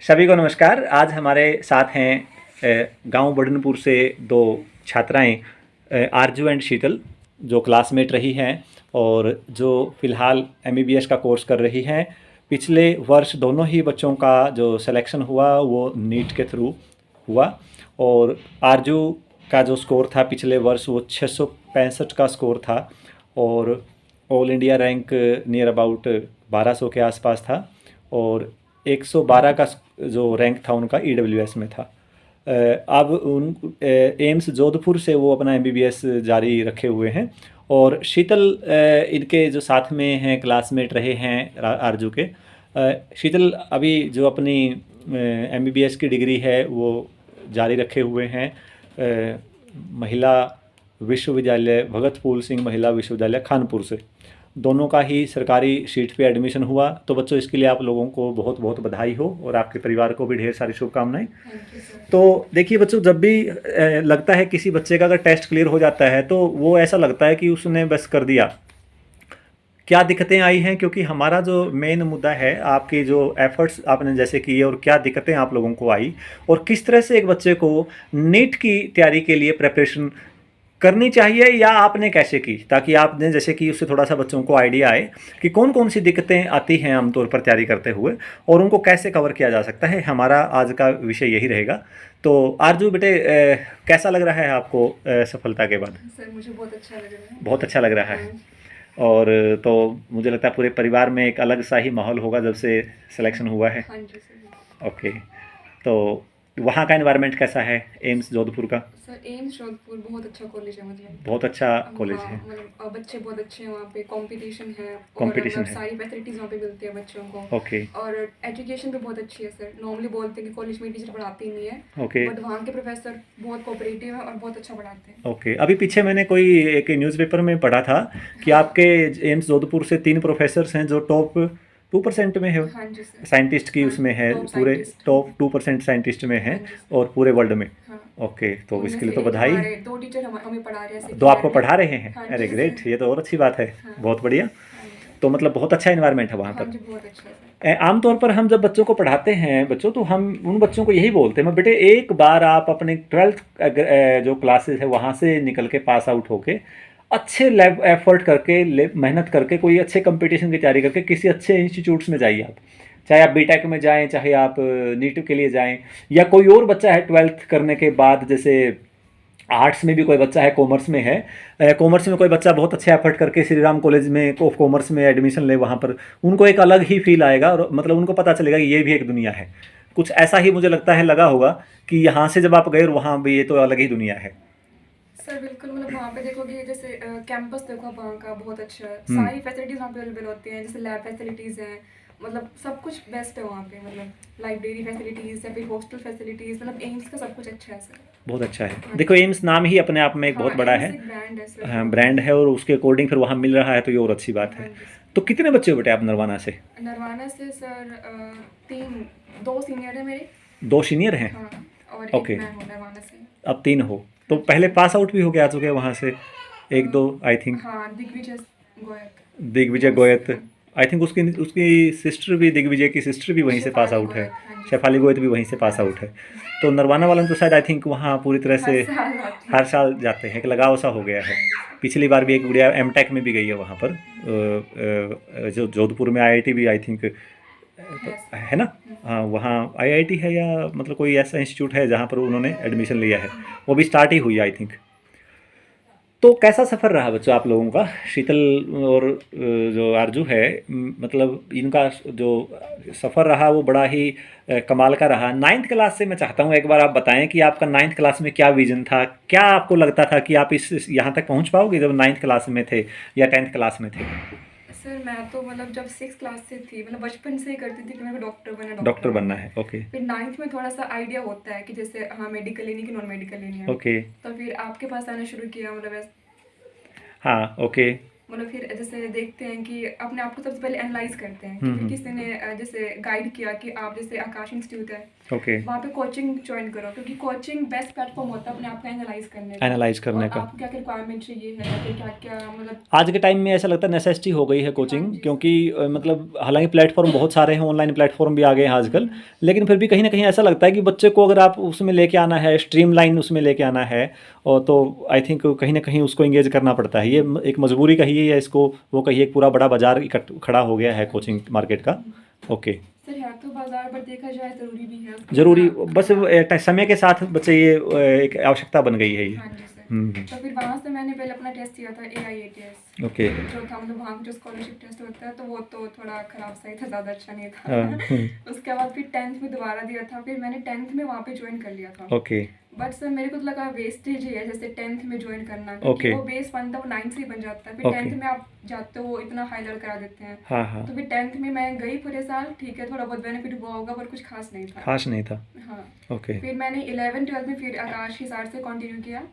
सभी को नमस्कार। आज हमारे साथ हैं गांव बड़नपुर से दो छात्राएं आरजू एंड शीतल, जो क्लासमेट रही हैं और जो फ़िलहाल एमबीबीएस का कोर्स कर रही हैं। पिछले वर्ष दोनों ही बच्चों का जो सिलेक्शन हुआ वो नीट के थ्रू हुआ और आरजू का जो स्कोर था पिछले वर्ष वो 665 का स्कोर था और all India rank near about 1200 के आसपास था और 112 का जो रैंक था उनका ईडब्ल्यूएस में था। अब उन एम्स जोधपुर से वो अपना एमबीबीएस जारी रखे हुए हैं और शीतल इनके जो साथ में हैं, क्लासमेट रहे हैं आरजू के। शीतल अभी जो अपनी एमबीबीएस की डिग्री है वो जारी रखे हुए हैं महिला विश्वविद्यालय भगत फूल सिंह महिला विश्वविद्यालय खानपुर से। दोनों का ही सरकारी सीट पे एडमिशन हुआ। तो बच्चों, इसके लिए आप लोगों को बहुत बहुत बधाई हो और आपके परिवार को भी ढेर सारी शुभकामनाएं। तो देखिए बच्चों, जब भी लगता है किसी बच्चे का अगर टेस्ट क्लियर हो जाता है तो वो ऐसा लगता है कि उसने बस कर दिया। क्या दिक्कतें आई हैं, क्योंकि हमारा जो मेन मुद्दा है आपकी जो एफर्ट्स आपने जैसे किए और क्या दिक्कतें आप लोगों को आई और किस तरह से एक बच्चे को नीट की तैयारी के लिए प्रिपरेशन करनी चाहिए या आपने कैसे की, ताकि आपने जैसे कि उससे थोड़ा सा बच्चों को आइडिया आए कि कौन कौन सी दिक्कतें आती हैं आमतौर पर तैयारी करते हुए और उनको कैसे कवर किया जा सकता है। हमारा आज का विषय यही रहेगा। तो आरजू बेटे, कैसा लग रहा है आपको सफलता के बाद? सर मुझे बहुत अच्छा लग रहा है। बहुत अच्छा लग रहा है। और तो मुझे लगता है पूरे परिवार में एक अलग सा ही माहौल होगा जब से सिलेक्शन हुआ है। हाँ जी सर। ओके, तो वहाँ का एनवायरनमेंट कैसा है एम्स जोधपुर का? सर एम्स जोधपुर बहुत अच्छा कॉलेज है, मतलब बहुत अच्छा कॉलेज हाँ, है। मतलब बच्चे बहुत अच्छे हैं, वहाँ पे कंपटीशन है और कंपटीशन मतलब है। सारी फैसिलिटीज़ वहाँ पे मिलती है बच्चों को। ओके। और एजुकेशन भी बहुत अच्छी है सर। नॉर्मली बोलते हैं कि कॉलेज में टीचर पढ़ाते ही नहीं है, ओके। बट वहाँ के प्रोफेसर बहुत कोऑपरेटिव है और बहुत अच्छा पढ़ाते हैं। ओके, अभी पीछे मैंने कोई एक न्यूज़पेपर में पढ़ा था कि आपके एम्स जोधपुर से 3 प्रोफेसर्स हैं जो टॉप 2% में है, हाँ जी सर। साइंटिस्ट की हाँ, उसमें है, टॉप पूरे साइंटिस्ट। टॉप 2% साइंटिस्ट में हाँ है जी सर। और पूरे वर्ल्ड में। हाँ, ओके, तो उनमें इसके से लिए तो एक बधाई। हमारे 2 टीचर हमें पढ़ा रहे हैं, दो सेकंड ईयर आपको में। पढ़ा रहे हैं? हाँ अरे जी ग्रेट, सर। ये तो और अच्छी बात है। हाँ। बहुत बढ़िया। हाँ जी। तो मतलब बहुत अच्छा इन्वायरमेंट है वहाँ हाँ पर। जी, बहुत अच्छा है सर। आमतौर पर हम जब बच्चों को पढ़ाते हैं बच्चों, तो हम उन बच्चों को यही बोलते हैं, बेटे एक बार आप अपने 12th जो क्लासेस है वहाँ से निकल के पास आउट होके अच्छे लैब एफर्ट करके मेहनत करके कोई अच्छे कंपटीशन की तैयारी करके किसी अच्छे इंस्टीट्यूट्स में जाइए आप। चाहे आप बीटेक में जाएं, चाहे आप नीट के लिए जाएं, या कोई और बच्चा है 12th करने के बाद, जैसे आर्ट्स में भी कोई बच्चा है, कॉमर्स में है, कॉमर्स में कोई बच्चा बहुत अच्छे एफर्ट करके श्री राम कॉलेज में ऑफ कॉमर्स में एडमिशन ले, वहाँ पर उनको एक अलग ही फील आएगा और मतलब उनको पता चलेगा कि ये भी एक दुनिया है। कुछ ऐसा ही मुझे लगता है लगा होगा कि यहाँ से जब आप गए और वहाँ भी ये तो अलग ही दुनिया है। सर बिल्कुल, मतलब वहाँ पे देखोगे जैसे कैंपस देखो आप, वहाँ का बहुत अच्छा है। हम्म। सारी फैसिलिटीज़ वहाँ पे अवेलेबल होती हैं, जैसे लैब फैसिलिटीज़ हैं, मतलब सब कुछ बेस्ट है वहाँ पे। मतलब लाइब्रेरी फैसिलिटीज़ या फिर हॉस्टल फैसिलिटीज़, मतलब एम्स का सब कुछ अच्छा है सर। बहुत अच्छा है। हाँ देखो, जी। एम्स नाम ही अपने आप में एक हाँ, बहुत बड़ा है। एम्स एक ब्रांड है सर हाँ, वहाँ पे। ब्रांड है और उसके अकॉर्डिंग फिर वहाँ मिल रहा है तो ये और अच्छी बात हाँ है। जी सर। तो कितने बच्चे हो बेटे आप नरवाना से? नरवाना से सर 3, 2 सीनियर है मेरे। 2 सीनियर हैं? हाँ, और एक ओके, मैं हूँ नरवाना से। अब 3 हो। तो हाँ जी पहले सर। पास आउट भी हो गया आ चुके हैं वहाँ से, एक दो आई थिंक। हाँ, दिग्विजय गोयत। दिग्विजय वो स गोयत, आई थिंक उसकी उसकी सिस्टर भी, दिग्विजय की सिस्टर भी वहीं से पास शेफाली आउट है। गोयत, हाँ जी शेफाली सर। गोयत भी वहीं से हाँ पास जी आउट है। सर। तो नरवाना वालों तो शायद आई थिंक वहाँ पूरी तरह हर से साल आती हर है। साल जाते हैं, एक लगाव सा हो गया है। हाँ जी सर। पिछली बार भी एक गुड़िया एमटेक में भी गई है वहाँ पर, जो जोधपुर में आईआईटी भी आई थिंक है सर। है ना? हाँ, वहाँ आईआईटी है या मतलब कोई ऐसा इंस्टीट्यूट है जहाँ पर उन्होंने एडमिशन लिया है, वो भी स्टार्ट ही हुई आई थिंक। तो कैसा सफ़र रहा बच्चों आप लोगों का? शीतल और जो आरजू है, मतलब इनका जो सफ़र रहा वो बड़ा ही कमाल का रहा। 9th क्लास से मैं चाहता हूँ एक बार आप बताएं कि आपका 9th क्लास में क्या विज़न था, क्या आपको लगता था कि आप इस यहाँ तक पहुँच पाओगे जब 9th क्लास में थे या 10th क्लास में थे? सर मैं तो मतलब जब 6th क्लास से थी, मतलब बचपन से ही करती थी कि मेरे को डॉक्टर बनना, डॉक्टर डॉक्टर बनना बनना। है, ओके। फिर 9th में थोड़ा सा आइडिया होता है कि जैसे हाँ मेडिकल लेनी कि नॉन मेडिकल लेनी है। ओके। तो फिर आपके पास आना शुरू किया, मतलब हाँ, ओके। मतलब फिर जैसे देखते हैं कि अपने आप को सबसे पहले एनालाइज करते हैं कि हम्म फिर हम्म, जैसे ने जैसे गाइड किया कि आप जैसे आकाश इंस्टीट्यूट है ओके। वहाँ पे कोचिंग ज्वाइन करो, क्योंकि कोचिंग बेस्ट प्लेटफॉर्म होता है अपने आप को एनालाइज करने का, एनालाइज और करने का। आपको क्या क्या रिक्वायरमेंट चाहिए है या फिर क्या क्या मतलब। आज के टाइम में ऐसा लगता है नेसेसिटी हो गई है हाँ कोचिंग, जी सर। क्योंकि मतलब हालांकि प्लेटफॉर्म बहुत सारे हैं, ऑनलाइन प्लेटफॉर्म भी आ गए हैं आजकल, लेकिन फिर भी कहीं ना कहीं ऐसा लगता है कि बच्चे को अगर आप उसमें लेके आना है, स्ट्रीमलाइन उसमें लेके आना है, और तो आई थिंक कहीं ना कहीं उसको एंगेज करना पड़ता है। ये एक मजबूरी कहिए या इसको वो कहिए, एक पूरा बड़ा बाजार खड़ा हो गया है कोचिंग मार्केट का। ओके। सर है तो बाजार पर देखा जाए ज़रूरी भी है उसको ज़रूरी, थोड़ा। बस हाँ। समय के साथ बच्चे ये एक आवश्यकता बन गई है ये। हाँ जी सर। हम्म, तो फिर वहाँ से मैंने पहले अपना टेस्ट दिया था AIATS, ओके। जो था मतलब वहाँ का जो स्कॉलरशिप टेस्ट होता है, तो वो तो थोड़ा ख़राब सा ही था, ज़्यादा अच्छा नहीं हाँ, था। उसके बाद फिर 10th में दोबारा दिया था, फिर मैंने 10th में वहाँ पे ज्वाइन कर लिया था। ओके बट सर मेरे को तो लगा वेस्टेज ही है जैसे 10th में ज्वाइन करना, क्योंकि ओके वो बेस बनता है वो 9th से ही बन जाता है, फिर ओके। 10th में आप जाते हो वो इतना हाई लेवल करा देते हैं। हाँ हाँ, तो फिर 10th में मैं गई पूरे साल, ठीक है थोड़ा बहुत बेनिफिट हुआ होगा पर कुछ खास नहीं था। खास नहीं था। हाँ। ओके। फिर मैंने 11th 12th में फिर आकाश हिसार से कंटिन्यू किया।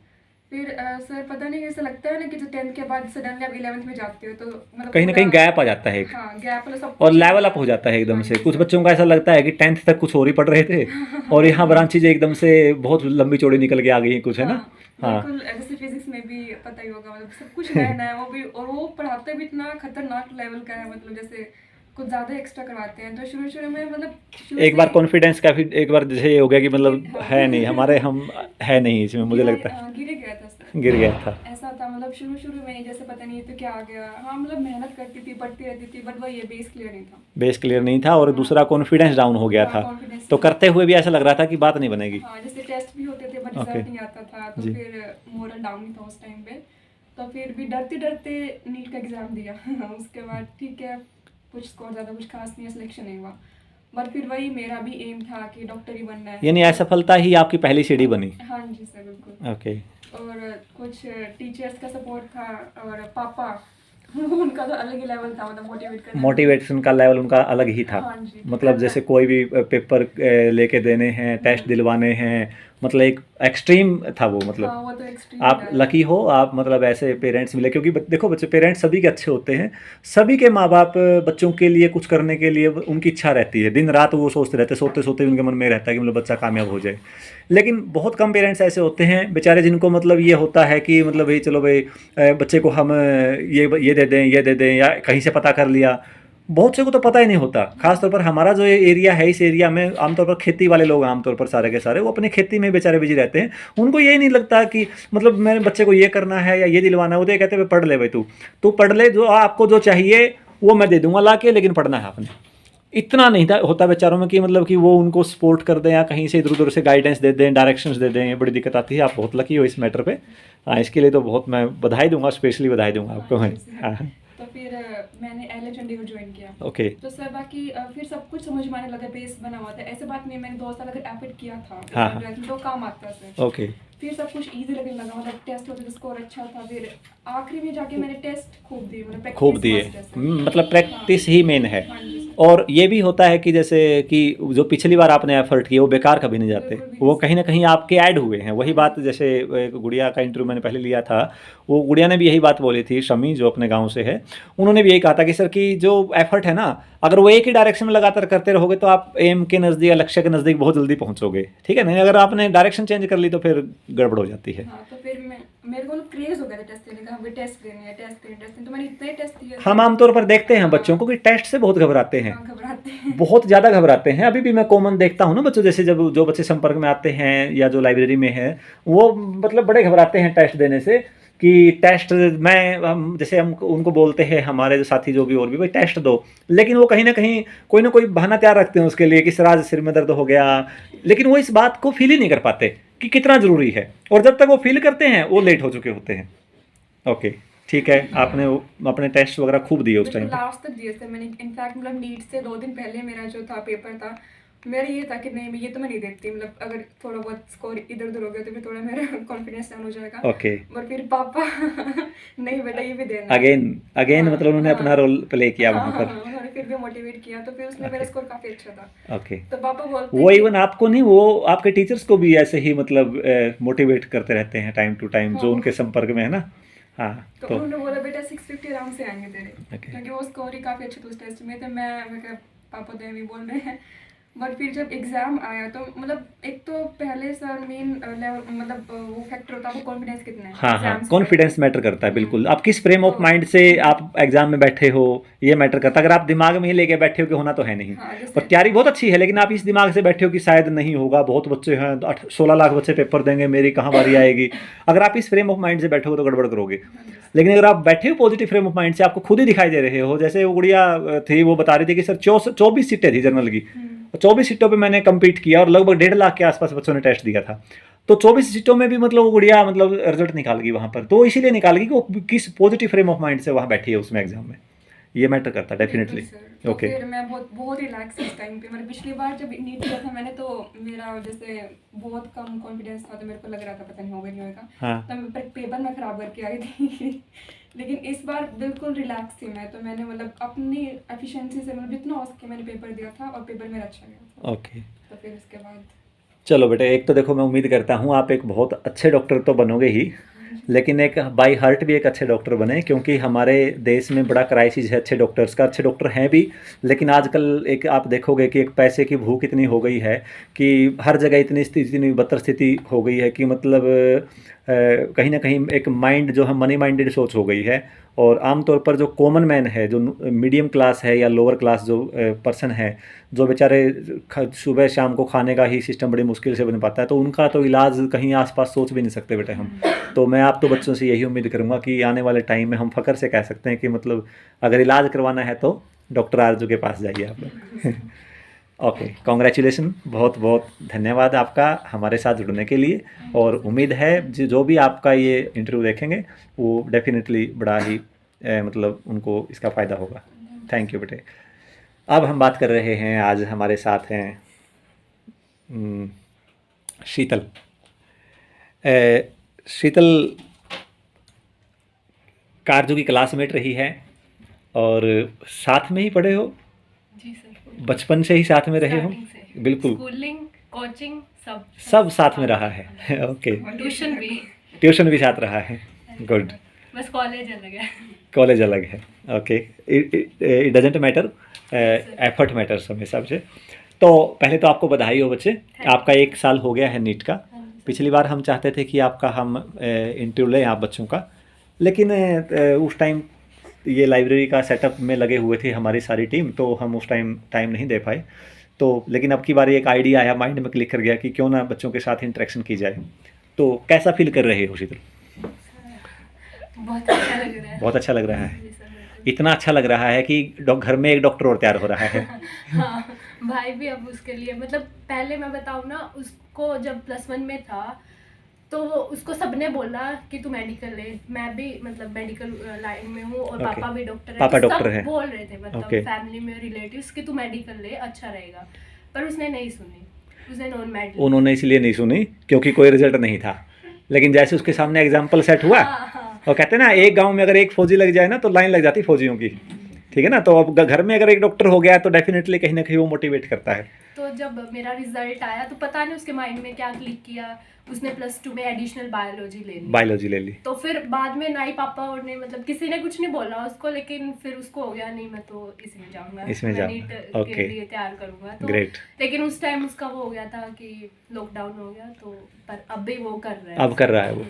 फिर सर पता नहीं ऐसा लगता है ना कि जो 10th के बाद सडनली आप 11th में जाते हो तो मतलब कहीं ना पूरा। कहीं गैप आ जाता है एक, हाँ गैप मतलब सब और कुछ। लेवल अप हो जाता है एकदम हाँ से। जी कुछ सर। बच्चों का ऐसा लगता है कि 10th तक कुछ और ही पढ़ रहे थे और यहाँ ब्रांचेज एकदम से बहुत लंबी चौड़ी निकल के आ गई हैं कुछ, है ना। हाँ हाँ। बिल्कुल, जैसे फिजिक्स में भी पता ही होगा मतलब सब कुछ नया नया है वो भी, और वो पढ़ाते भी इतना खतरनाक लेवल का है, मतलब जैसे कुछ ज़्यादा एक्स्ट्रा करवाते हैं, तो शुरू शुरू में मतलब शुरू एक से बार ही कॉन्फिडेंस का फिर एक बार जैसे ये हो गया कि मतलब हाँ है नहीं हमारे, हम है नहीं इसमें, मुझे लगता गिर गया था सर। है गिर गया था। ऐसा था मतलब शुरू शुरू में जैसे पता नहीं तो क्या आ गया, हाँ मतलब मेहनत करती थी पढ़ती रहती थी, बट वही बेस क्लियर नहीं था। बेस क्लियर नहीं था और दूसरा कॉन्फिडेंस डाउन हो गया हाँ था, कॉन्फिडेंस तो नहीं करते था। हुए भी ऐसा लग रहा था कि बात नहीं बनेगी। हाँ जैसे टेस्ट भी होते थे बट ओके रिजल्ट नहीं आता था, तो जी। फिर मोरल डाउन ही था उस टाइम पे। तो फिर भी डरते डरते नीट का एग्ज़ाम दिया उसके बाद ठीक है कुछ स्कोर ज़्यादा कुछ खास नहीं है, सिलेक्शन नहीं हुआ, बट फिर वही मेरा भी एम था कि डॉक्टर ही बनना है। यानी असफलता ही आपकी पहली सीढ़ी बनी। हाँ जी सर बिल्कुल। ओके। और कुछ टीचर्स का सपोर्ट था, और पापा उनका तो अलग ही लेवल था, मतलब मोटिवेट करने में। मोटिवेशन का लेवल उनका अलग ही था। हाँ जी मतलब करना जैसे है। कोई भी पेपर लेके देने हैं, टेस्ट दिलवाने हैं, मतलब एक एक्सट्रीम था वो, मतलब हाँ वो तो एक्सट्रीम आप है। लकी हो, आप मतलब ऐसे पेरेंट्स मिले, क्योंकि देखो बच्चे, पेरेंट्स सभी के अच्छे होते हैं, सभी के माँ बाप बच्चों के लिए कुछ करने के लिए उनकी इच्छा रहती है, दिन रात वो सोचते रहते हैं, सोते सोते उनके मन में रहता है कि मतलब बच्चा कामयाब हो जाए। लेकिन बहुत कम पेरेंट्स ऐसे होते हैं बेचारे जिनको मतलब ये होता है कि मतलब भाई चलो भाई बच्चे को हम ये दे दें, ये दे दें, या कहीं से पता कर लिया। बहुत से को तो पता ही नहीं होता, खासतौर पर हमारा जो ये एरिया है, इस एरिया में आमतौर पर खेती वाले लोग, आमतौर पर सारे के सारे वो अपनी खेती में बेचारे बिजी रहते हैं। उनको यही नहीं लगता कि मतलब मेरे बच्चे को ये करना है या ये दिलवाना है। वो तो ये कहते हैं पढ़ ले भाई, तू पढ़ ले, जो आपको जो चाहिए वो मैं दे दूंगा ला के, लेकिन पढ़ना है आपने। इतना नहीं था होता बेचारों में कि मतलब कि वो उनको सपोर्ट कर दें या कहीं से इधर उधर से गाइडेंस दे दें, डायरेक्शंस दे दें, ये बड़ी दिक्कत आती है। आप बहुत लकी हो इस मैटर पे। हाँ, इसके लिए तो बहुत मैं बधाई दूंगा, स्पेशली बधाई दूंगा आपको मैं। हाँ। तो फिर मैंने LA चंडीगढ़ ज्वाइन किया। ओके। तो सर बाकी फिर सब कुछ समझ में आने लगा, बेस बना हुआ था, ऐसे बात नहीं, मैंने 2 साल अगर एफर्ट किया था हाँ, हाँ। 11th में तो काम आता सर। ओके। फिर सब कुछ इजी लगने लगा, मतलब टेस्ट होते थे स्कोर अच्छा था, फिर आखिरी में जाके मैंने टेस्ट खूब दिए, मतलब खूब प्रैक्टिस दिए। मस्ट है सर। मतलब प्रैक्टिस ही मेन है। हाँ जी सर। और ये भी होता है कि जैसे कि जो पिछली बार आपने एफर्ट किए वो बेकार कभी नहीं जाते, बिल्कुल भी वो नहीं कहीं ना कहीं आपके ऐड हुए हैं। वही बात जैसे एक गुड़िया का इंटरव्यू मैंने पहले लिया था, वो गुड़िया ने भी यही बात बोली थी, शमी जो अपने गांव से है, उन्होंने भी यही कहा था कि सर कि जो एफर्ट है ना, अगर वो एक ही डायरेक्शन में लगातार करते रहोगे तो आप एम के नज़दीक या लक्ष्य के नज़दीक बहुत जल्दी पहुंचोगे, ठीक है। नहीं, अगर आपने डायरेक्शन चेंज कर ली तो फिर गड़बड़ हो जाती है। हाँ तो फिर मेरे को क्रेज हो गया था टेस्ट देने का, हमें टेस्ट देने हैं, टेस्ट देने, टेस्ट देने, तो मैंने इतने टेस्ट दिए हम थे। आमतौर पर देखते हैं हाँ। बच्चों को कि टेस्ट से बहुत घबराते हैं, हाँ घबराते हैं। बहुत ज़्यादा घबराते हैं। अभी भी मैं कॉमन देखता हूँ ना बच्चों, जैसे जब जो बच्चे संपर्क में आते हैं या जो लाइब्रेरी में है, वो मतलब बड़े घबराते हैं टेस्ट देने से, कि टेस्ट मैं हम जैसे हम उनको बोलते हैं, हमारे जो साथी जो भी और भी, भाई टेस्ट दो, लेकिन वो कहीं ना कोई बहाना तैयार रखते हैं उसके लिए कि सर आज सिर में दर्द हो गया, लेकिन वो इस बात को फील ही नहीं कर पाते कि कितना ज़रूरी है, और जब तक वो फील करते हैं वो लेट हो चुके होते हैं। ओके, ठीक है। आपने अपने टेस्ट वगैरह खूब दिए उस बिल्कुल टाइम पे। लास्ट तक दिए थे मैंने, इनफैक्ट मतलब नीट से 2 दिन पहले मेरा जो था पेपर था, मेरा ये था कि नहीं मैं ये तो मैं नहीं देती, मतलब अगर थोड़ा बहुत स्कोर इधर उधर हो गया तो फिर थोड़ा मेरा कॉन्फिडेंस डाउन हो जाएगा। ओके। पर फिर पापा नहीं बेटा ये भी देना है। अगेन हाँ, मतलब उन्होंने हाँ। अपना रोल प्ले किया हाँ वहाँ हाँ पर। हाँ, उन्होंने फिर भी मोटिवेट किया, तो फिर उसमें मेरा स्कोर काफ़ी अच्छा था। ओके। तो पापा बोलते वो कि इवन आपको नहीं, वो आपके टीचर्स को भी ऐसे ही मतलब मोटिवेट करते रहते हैं टाइम टू टाइम, हाँ जो वो उनके संपर्क में है ना। हाँ तो तो उन्होंने बोला बेटा 650 आराम से आएंगे तेरे, ओके क्योंकि वो स्कोर ही काफ़ी अच्छे थे उस टेस्ट में। तो मैं कहा पापा तो भी बोल रहे हैं। बट फिर जब एग्ज़ाम आया तो मतलब एक तो पहले सर मेन लेवल मतलब वो फैक्टर होता है वो कॉन्फिडेंस कितना है हाँ हाँ, एग्जाम से पहले। कॉन्फिडेंस मैटर करता है बिल्कुल। आप किस फ्रेम ऑफ तो माइंड से आप एग्जाम में बैठे हो ये मैटर करता है। अगर आप दिमाग में ही लेके बैठे हो कि होना तो है नहीं, हाँ और जैसे तैयारी बहुत अच्छी है, लेकिन आप इस दिमाग से बैठे हो कि शायद नहीं होगा, बहुत बच्चे हैं, 16 लाख बच्चे पेपर देंगे, मेरी कहाँ बारी आएगी। अगर आप इस फ्रेम ऑफ माइंड से बैठे हो तो गड़बड़ करोगे। हाँ जी सर। लेकिन अगर आप बैठे हो पॉजिटिव फ्रेम ऑफ माइंड से, आपको खुद ही दिखाई दे रहे हो, जैसे वो गुड़िया थी वो बता रही थी कि सर 24 सीटें थी जनरल की, 24 सीटों पे मैंने कम्पीट किया और लगभग 1.5 लाख के आसपास बच्चों ने टेस्ट दिया था। तो 24 सीटों में भी मतलब वो गुड़िया मतलब रिजल्ट निकाल गई वहाँ पर। तो इसीलिए निकाल गई कि वो किस पॉजिटिव फ्रेम ऑफ माइंड से वहाँ बैठी है उसमें एग्जाम में। ये मैटर करता है बिल्कुल डेफिनेटली। सर। तो ओके फिर मैं बहुत बहुत रिलैक्स इस टाइम पे। मतलब पिछली बार जब नीट दिया था मैंने तो मेरा जैसे बहुत कम कॉन्फिडेंस था, तो मेरे को लग रहा था पता नहीं होगा नहीं होगा। हाँ तो मैं पेपर में खराब करके आई थी। लेकिन इस बार बिल्कुल रिलैक्स थी मैं। तो मैंने मतलब अपनी एफिशिएंसी से मतलब जितना हो सके मैंने पेपर दिया था और पेपर मेरा अच्छा गया था। ओके। तो फिर उसके बाद चलो बेटे, एक तो देखो मैं उम्मीद करता हूँ आप एक बहुत अच्छे डॉक्टर तो बनोगे ही, लेकिन एक बाई हार्ट भी एक अच्छे डॉक्टर बने, क्योंकि हमारे देश में बड़ा क्राइसिस है अच्छे डॉक्टर्स का। अच्छे डॉक्टर हैं भी, लेकिन आजकल एक आप देखोगे कि एक पैसे की भूख इतनी हो गई है कि हर जगह इतनी बदतर स्थिति हो गई है कि मतलब कहीं ना कहीं एक माइंड जो है मनी माइंडेड सोच हो गई है। और आमतौर पर जो कॉमन मैन है, जो मीडियम क्लास है या लोअर क्लास जो पर्सन है, जो बेचारे सुबह शाम को खाने का ही सिस्टम बड़ी मुश्किल से बन पाता है, तो उनका तो इलाज कहीं आसपास सोच भी नहीं सकते बेटे हम। तो मैं आप तो बच्चों से यही उम्मीद करूँगा कि आने वाले टाइम में हम फ़ख्र से कह सकते हैं कि मतलब अगर इलाज करवाना है तो डॉक्टर आरजू के पास जाइए आप लोग। ओके, कॉन्ग्रेचुलेसन, बहुत बहुत धन्यवाद आपका हमारे साथ जुड़ने के लिए। और उम्मीद है जो भी आपका ये इंटरव्यू देखेंगे वो डेफिनेटली बड़ा ही मतलब उनको इसका फ़ायदा होगा। थैंक यू बेटे। अब हम बात कर रहे हैं, आज हमारे साथ हैं शीतल। शीतल कारजू की क्लासमेट रही है और साथ में ही पढ़े हो, जी सर, बचपन से ही साथ में रहे हो। स्टार्टिंग से बिल्कुल स्कूलिंग कोचिंग सब सब साथ में रहा है। ओके, ट्यूशन भी। ट्यूशन भी साथ रहा है। गुड। बस कॉलेज अलग है। कॉलेज अलग है। Okay, it doesn't matter, effort matters हमेशा से। तो पहले तो आपको बधाई हो बच्चे, आपका 1 साल हो गया है नीट का। पिछली बार हम चाहते थे कि आपका हम इंटरव्यू लें आप बच्चों का, लेकिन उस टाइम ये लाइब्रेरी का सेटअप में लगे हुए थे हमारी सारी टीम, तो हम उस टाइम नहीं दे पाए। तो लेकिन अब की बार एक आइडिया आया, माइंड में क्लिक कर गया कि क्यों ना बच्चों के साथ इंटरेक्शन की जाए। तो कैसा फील कर रहे हो शीतल? बहुत अच्छा लग रहा है। बहुत अच्छा लग रहा है। जी सर, बिल्कुल। इतना अच्छा लग रहा है कि घर में एक डॉक्टर और तैयार हो रहा है। हाँ, भाई भी अब उसके लिए मतलब पहले मैं बताऊँ ना, उसको जब +1 में था तो उसको सबने बोला कि तू मेडिकल ले। मैं भी मतलब मेडिकल लाइन में हूँ और Okay. पापा भी डॉक्टर है। पापा तो डॉक्टर सब हैं। बोल रहे थे मतलब Okay. फैमिली में रिलेटिव्स कि तू मेडिकल ले, अच्छा रहेगा। पर उसने नहीं सुनी, उसने नॉन मेडिकल। उन्होंने इसलिए नहीं सुनी क्योंकि कोई रिजल्ट नहीं था, लेकिन जैसे उसके सामने एग्जाम्पल सेट हुआ, हाँ, और कहते हैं ना एक गांव में अगर एक फौजी लग जाए ना तो लाइन लग जाती फौजियों की। ठीक है ना, तो अब घर में अगर एक डॉक्टर हो गया तो डेफिनेटली कहीं ना कहीं वो मोटिवेट करता है। तो जब मेरा रिजल्ट आया तो पता नहीं उसके माइंड में क्या क्लिक किया, उसने +2 में एडिशनल बायोलॉजी ले ली। बायोलॉजी ले ली। तो फिर बाद में ना ही पापा और ने मतलब किसी ने कुछ नहीं बोला उसको, लेकिन फिर उसको हो गया नहीं मैं तो इसमें जाऊंगा, इसमें मैं जाऊंगा। नीट Okay. के लिए तैयार करूंगा। तो Great. लेकिन उस टाइम उसका वो हो गया था कि लॉकडाउन हो गया, तो पर अब भी वो कर रहा है। अब कर रहा है वो।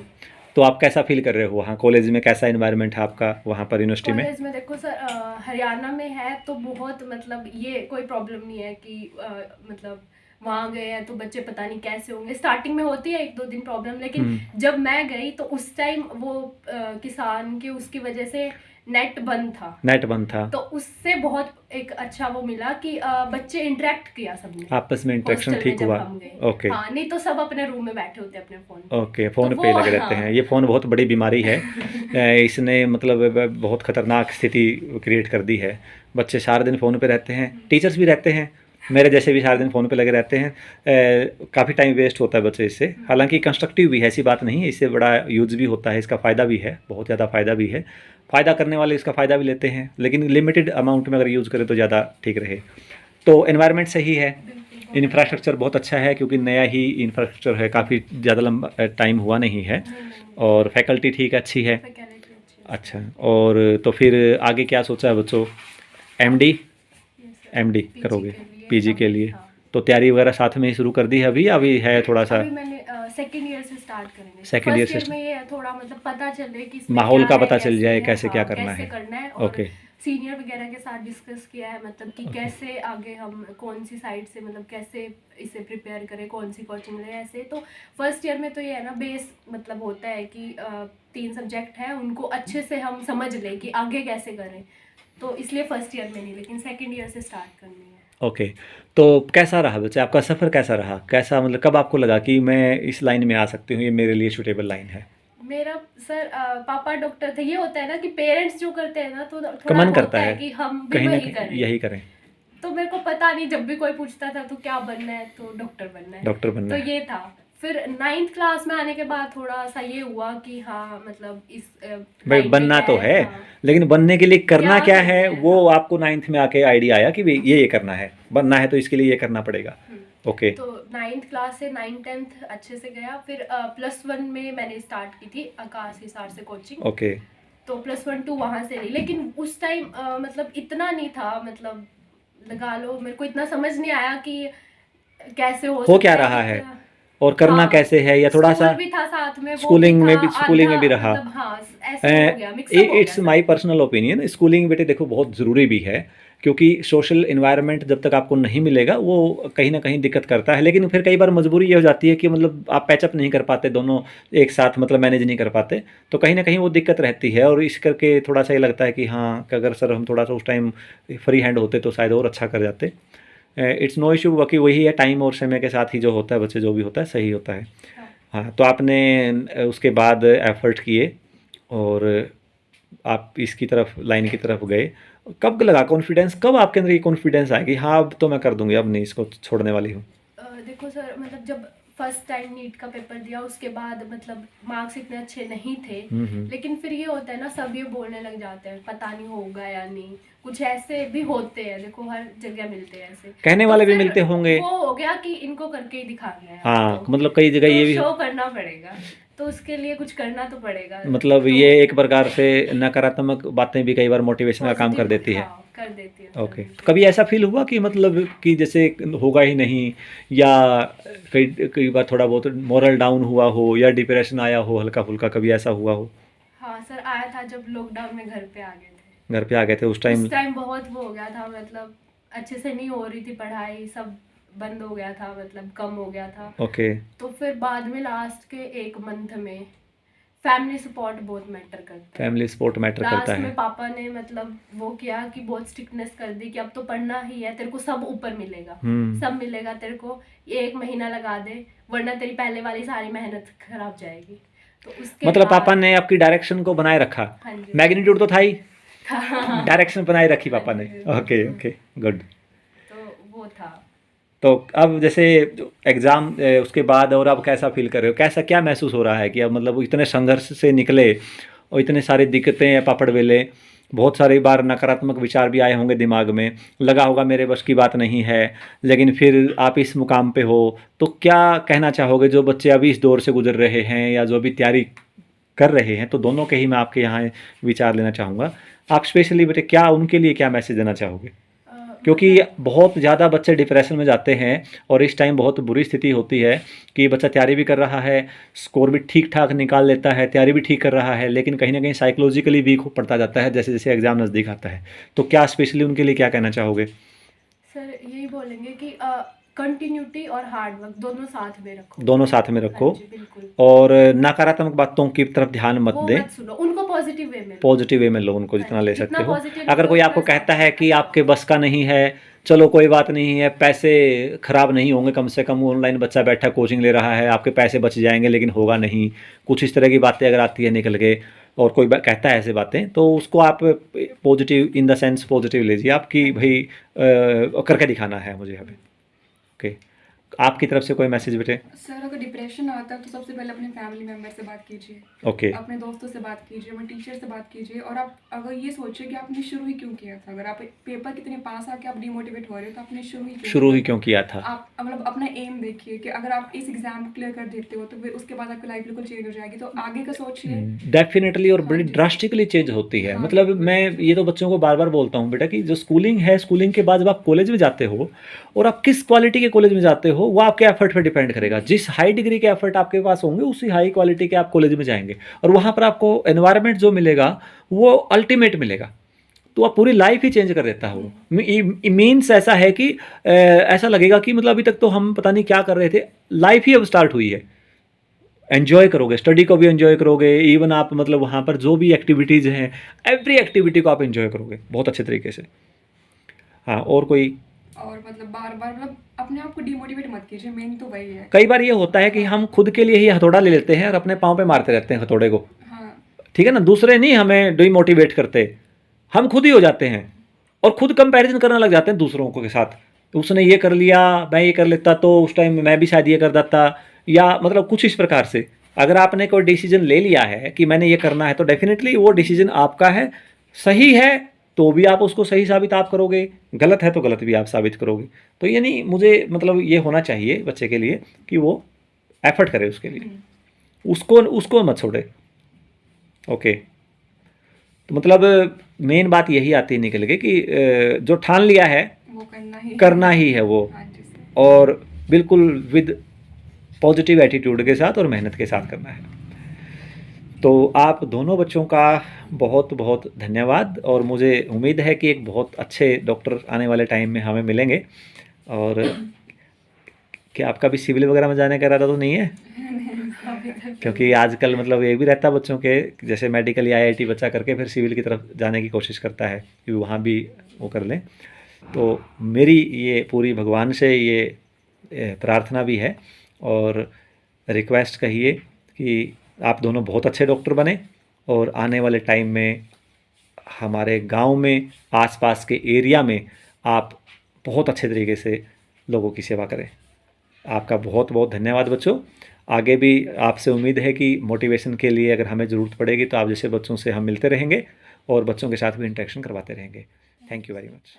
तो आप कैसा फील कर रहे हो वहाँ कॉलेज में? कैसा इन्वायरमेंट है आपका वहाँ पर यूनिवर्सिटी में? कॉलेज में देखो सर, हरियाणा में है तो बहुत मतलब ये कोई प्रॉब्लम नहीं है कि मतलब वहाँ गए हैं तो बच्चे पता नहीं कैसे होंगे। स्टार्टिंग में होती है 1-2 दिन प्रॉब्लम, लेकिन जब मैं गई तो उस टाइम वो किसान के उसकी वजह से नेट बंद था। नेट बंद था, तो उससे बहुत एक अच्छा वो मिला कि बच्चे इंटरेक्ट किया सबने आपस में इंटरेक्शन हॉस्टल में ठीक जब हुआ। हम गए। ओके हाँ, नहीं तो सब अपने रूम में बैठे होते अपने फोन। ओके, फ़ोन तो पे वो- लगे रहते हाँ। हैं। ये फ़ोन बहुत बड़ी बीमारी है। इसने मतलब बहुत ख़तरनाक स्थिति क्रिएट कर दी है। बच्चे सारा दिन फ़ोन पे रहते हैं, टीचर्स भी रहते हैं, मेरे जैसे भी सारा दिन फ़ोन पे लगे रहते हैं। काफ़ी टाइम वेस्ट होता है बच्चे इससे। हालांकि कंस्ट्रक्टिव भी है, ऐसी बात नहीं है, इससे बड़ा यूज़ भी होता है, इसका फ़ायदा भी है, बहुत ज़्यादा फ़ायदा भी है। फ़ायदा करने वाले इसका फ़ायदा भी लेते हैं, लेकिन लिमिटेड अमाउंट में अगर यूज़ करें तो ज़्यादा ठीक रहे। तो एनवायरनमेंट सही है, इंफ्रास्ट्रक्चर बहुत अच्छा है क्योंकि नया ही इंफ्रास्ट्रक्चर है, काफ़ी ज़्यादा लंबा टाइम हुआ नहीं है, और फैकल्टी ठीक अच्छी है। Faculty अच्छा, और तो फिर आगे क्या सोचा है बच्चों? MD? Yes, sir. MD PG करोगे? के लिए पीजी के अभी, लिए? हाँ। तो तैयारी वगैरह साथ में ही शुरू कर दी है अभी, या अभी है थोड़ा सा? अभी मैंने सेकेंड ईयर से स्टार्ट करेंगे। सेकंड ईयर फर्स्ट से ईयर में ये है थोड़ा मतलब पता चले कि इसमें माहौल क्या का है, पता चल कैसे जाए है, कैसे क्या हाँ, करना कैसे है। करना है, और ओके। सीनियर वगैरह के साथ डिस्कस किया है मतलब कि कैसे आगे हम कौन सी साइड से मतलब कैसे इसे प्रिपेयर करें, कौन सी कोचिंग लें ऐसे। तो फर्स्ट ईयर में तो ये है ना बेस मतलब होता है कि 3 सब्जेक्ट हैं उनको अच्छे से हम समझ लें कि आगे कैसे करें, तो इसलिए फर्स्ट ईयर में नहीं लेकिन सेकेंड ईयर से स्टार्ट करनी है। ओके, तो कैसा रहा बच्चे, आपका सफ़र कैसा रहा? कैसा मतलब कब आपको लगा कि मैं इस लाइन में आ सकती हूँ, ये मेरे लिए सूटेबल लाइन है? मेरा सर पापा डॉक्टर थे। ये होता है ना कि पेरेंट्स जो करते हैं ना तो थोड़ा कमन होता करता है है कि हम भी कहीं ना वही कहीं करें। यही करें, तो मेरे को पता नहीं, जब भी कोई पूछता था तो क्या बनना है तो डॉक्टर बनना है। डॉक्टर बनना तो है। ये था। फिर 9th क्लास में आने के बाद थोड़ा सा ये हुआ कि हाँ मतलब इस भाई लाइन में बनना तो है, है, हाँ, लेकिन बनने के लिए करना क्या करना है है, वो हाँ। आपको 9th में आके आइडिया आया कि भाई ये करना है, बनना है तो इसके लिए ये करना पड़ेगा। ओके। तो 9th क्लास से 9th 10th अच्छे से गया। फिर +1 में मैंने स्टार्ट की थी आकाश हिसार से कोचिंग। ओके। तो +1 2 वहाँ से ली, लेकिन उस टाइम मतलब इतना नहीं था, मतलब लगा लो मेरे को इतना समझ नहीं आया कि कैसे हो हो सकता क्या है रहा है कि और करना हाँ, कैसे है, या थोड़ा सा स्कूल भी था साथ में, वो भी था स्कूलिंग में भी आधा, रहा। मतलब हाँ ऐसे हो गया, मिक्सअप हो गया इट्स माय सब। पर्सनल ओपिनियन, स्कूलिंग बेटे देखो बहुत ज़रूरी भी है, क्योंकि सोशल इन्वायरमेंट जब तक आपको नहीं मिलेगा वो कहीं ना कहीं दिक्कत करता है, लेकिन फिर कई बार मजबूरी ये हो जाती है कि मतलब आप पैचअप नहीं कर पाते दोनों एक साथ, मतलब मैनेज नहीं कर पाते, तो कहीं ना कहीं वो दिक्कत रहती है, और इस करके थोड़ा सा ये लगता है कि हाँ कि अगर सर हम थोड़ा सा उस टाइम फ्री हैंड होते तो शायद और अच्छा कर जाते। इट्स नो इशू, बाकी वही है, टाइम और समय के साथ ही जो होता है बच्चे जो भी होता है सही होता है। हाँ। हाँ, तो आपने उसके बाद एफर्ट किए और आप इसकी तरफ लाइन की तरफ गए। कब लगा कॉन्फिडेंस, कब आपके अंदर ये कॉन्फिडेंस आया कि हाँ अब तो मैं कर दूंगी, अब नहीं इसको छोड़ने वाली हूँ? देखो सर मतलब जब फर्स्ट टाइम नीट का पेपर दिया उसके बाद मतलब मार्क्स इतने अच्छे नहीं थे, लेकिन फिर ये होता है ना सब ये बोलने लग जाते हैं पता नहीं होगा या नहीं, कुछ ऐसे भी होते हैं, देखो हर जगह मिलते हैं ऐसे। कहने तो वाले भी फिर मिलते होंगे। वो हो गया कि इनको करके ही दिखाना है हाँ, आपको, मतलब कई जगह ये तो भी शो करना पड़ेगा, तो उसके लिए कुछ करना तो पड़ेगा। मतलब तो ये एक प्रकार से नकारात्मक बातें भी कई बार मोटिवेशन का काम कर पॉजिटिव, देती है। हाँ कर देती है ओके, सर। तो कभी ऐसा फील हुआ कि मतलब कि जैसे होगा ही नहीं, या कई कई बार थोड़ा बहुत मोरल डाउन हुआ हो, या डिप्रेशन आया हो हल्का फुल्का, कभी ऐसा हुआ हो? हाँ सर आया था जब लॉकडाउन में घर पे आ गए थे। घर पे आ गए थे उस टाइम? उस टाइम बहुत वो हो गया था, मतलब अच्छे से नहीं हो रही थी पढ़ाई, सब बंद हो गया था, मतलब कम हो गया था। ओके। तो फिर बाद में लास्ट के 1 मंथ में फैमिली सपोर्ट बहुत मैटर करता है। फैमिली सपोर्ट मैटर करता लास्ट है। में पापा ने मतलब वो किया कि बहुत स्ट्रिक्टनेस कर दी कि अब तो पढ़ना ही है, तेरे को सब ऊपर मिलेगा, सब मिलेगा तेरे को, ये 1 महीना लगा दे वरना तेरी पहले वाली सारी मेहनत खराब जाएगी। तो उसके मतलब पापा बाद ने आपकी डायरेक्शन को बनाए रखा, हाँ जी, मैग्नीट्यूड तो था ही, हाँ, डायरेक्शन बनाए रखी पापा ने। हाँ जी, ओके ओके, गुड। तो वो था। तो अब जैसे एग्ज़ाम उसके बाद और अब कैसा फील कर रहे हो, कैसा क्या महसूस हो रहा है कि अब मतलब इतने संघर्ष से निकले और इतने सारी दिक्कतें पापड़ बेले, बहुत सारी बार नकारात्मक विचार भी आए होंगे दिमाग में, लगा होगा मेरे बस की बात नहीं है, लेकिन फिर आप इस मुकाम पे हो, तो क्या कहना चाहोगे जो बच्चे अभी इस दौर से गुजर रहे हैं या जो अभी तैयारी कर रहे हैं? तो दोनों के ही मैं आपके यहाँ विचार लेना चाहूँगा। आप स्पेशली बेटे क्या उनके लिए क्या मैसेज देना चाहोगे? क्योंकि बहुत ज़्यादा बच्चे डिप्रेशन में जाते हैं और इस टाइम बहुत बुरी स्थिति होती है कि बच्चा तैयारी भी कर रहा है, स्कोर भी ठीक ठाक निकाल लेता है, तैयारी भी ठीक कर रहा है, लेकिन कहीं ना कहीं साइकोलॉजिकली वीक पड़ता जाता है जैसे जैसे एग्ज़ाम नज़दीक आता है। तो क्या स्पेशली उनके लिए क्या कहना चाहोगे? सर यही बोलेंगे कि कंटिन्यूटी और हार्ड वर्क दोनों साथ में रखो, दोनों साथ में रखो, हाँ जी, बिल्कुल। और नकारात्मक बातों की तरफ ध्यान मत वो दें, मत सुनो, उनको पॉजिटिव वे में लो। पॉजिटिव वे में लो उनको हाँ जितना जी, ले जितना सकते हो। पॉजिटिव अगर कोई लोगे आपको उतना कहता है कि अच्छा आपके होगा। बस का नहीं है, चलो कोई बात नहीं है, पैसे खराब नहीं होंगे, कम से कम ऑनलाइन बच्चा बैठा कोचिंग ले रहा है, आपके पैसे बच जाएंगे, लेकिन होगा नहीं, कुछ इस तरह की बातें अगर आती है निकल के, और कोई कहता है ऐसे बातें, तो उसको आप positive in the sense positive लीजिए आपकी भाई करके दिखाना है मुझे अभी। ओके, आपकी तरफ से कोई मैसेज बेटे? सर अगर डिप्रेशन आता है तो सबसे पहले अपने फैमिली मेम्बर से बात कीजिए, ओके। अपने दोस्तों से बात कीजिए, अपने टीचर से बात कीजिए, और आप अगर ये सोचिए कि आपने शुरू ही क्यों किया था। अगर आप पेपर कितने पास आके आप डिमोटिवेट हो रहे हो तो आपने शुरू ही क्यों किया था? आप मतलब अपना एम देखिए कि अगर आप इस एग्जाम को क्लियर कर देते हो तो फिर उसके बाद आपकी लाइफ बिल्कुल चेंज हो जाएगी, तो आगे का सोचिए। डेफिनेटली, और बड़ी हाँ जी। ड्रास्टिकली चेंज होती है। हाँ मतलब बिल्कुल। मैं ये तो बच्चों को बार बार बोलता हूँ बेटा कि जो स्कूलिंग है, स्कूलिंग के बाद जब आप कॉलेज में जाते हो और आप किस क्वालिटी के कॉलेज में जाते हो वो आपके एफर्ट पे डिपेंड करेगा। जिस हाई डिग्री के एफर्ट आपके पास होंगे उसी हाई क्वालिटी के आप कॉलेज में जाएंगे, और वहाँ पर आपको एनवायरनमेंट जो मिलेगा वो अल्टीमेट मिलेगा, तो आप पूरी लाइफ ही चेंज कर देता है वो। मीन्स ऐसा है कि ऐसा लगेगा कि मतलब अभी तक तो हम पता नहीं क्या कर रहे थे, लाइफ ही अब स्टार्ट हुई है। एन्जॉय करोगे, स्टडी को भी एन्जॉय करोगे, इवन आप मतलब वहाँ पर जो भी एक्टिविटीज़ हैं, एवरी एक्टिविटी को आप एन्जॉय करोगे बहुत अच्छे तरीके से। हाँ, और कोई? और मतलब बार बार मतलब अपने आप को डिमोटिवेट मत कीजिए, मेन तो वही है। कई बार ये होता है कि हम खुद के लिए ही हथौड़ा ले लेते हैं और अपने पाँव पे मारते रहते हैं हथौड़े को, हाँ ठीक है ना? दूसरे नहीं हमें डिमोटिवेट करते, हम खुद ही हो जाते हैं और खुद कंपैरिजन करने लग जाते हैं दूसरों को के साथ। तो उसने ये कर लिया, मैं ये कर लेता तो उस टाइम मैं भी शायद ये कर देता, या मतलब कुछ इस प्रकार से। अगर आपने कोई डिसीजन ले लिया है कि मैंने ये करना है तो डेफिनेटली वो डिसीजन आपका है। सही है तो भी आप उसको सही साबित आप करोगे, गलत है तो गलत भी आप साबित करोगे। तो ये नहीं, मुझे मतलब ये होना चाहिए बच्चे के लिए कि वो एफर्ट करे उसके लिए, उसको उसको मत छोड़े। ओके, तो मतलब मेन बात यही आती है निकल के कि जो ठान लिया है वो करना ही है वो, हाँ जी सर। और बिल्कुल विद पॉजिटिव एटीट्यूड के साथ और मेहनत के साथ करना है। तो आप दोनों बच्चों का बहुत बहुत धन्यवाद, और मुझे उम्मीद है कि एक बहुत अच्छे डॉक्टर आने वाले टाइम में हमें मिलेंगे। और क्या आपका भी सिविल वगैरह में जाने का इरादा तो नहीं है? अभी तक क्योंकि आजकल मतलब ये भी रहता है बच्चों के, जैसे मेडिकल या आईआईटी बच्चा करके फिर सिविल की तरफ जाने की कोशिश करता है कि वहाँ भी वो कर लें। तो मेरी ये पूरी भगवान से ये प्रार्थना भी है और रिक्वेस्ट कहिए कि आप दोनों बहुत अच्छे डॉक्टर बने, और आने वाले टाइम में हमारे गांव में, आसपास के एरिया में आप बहुत अच्छे तरीके से लोगों की सेवा करें। आपका बहुत बहुत धन्यवाद बच्चों। आगे भी आपसे उम्मीद है कि मोटिवेशन के लिए अगर हमें ज़रूरत पड़ेगी तो आप जैसे बच्चों से हम मिलते रहेंगे और बच्चों के साथ भी इंटरेक्शन करवाते रहेंगे। Thank you very much.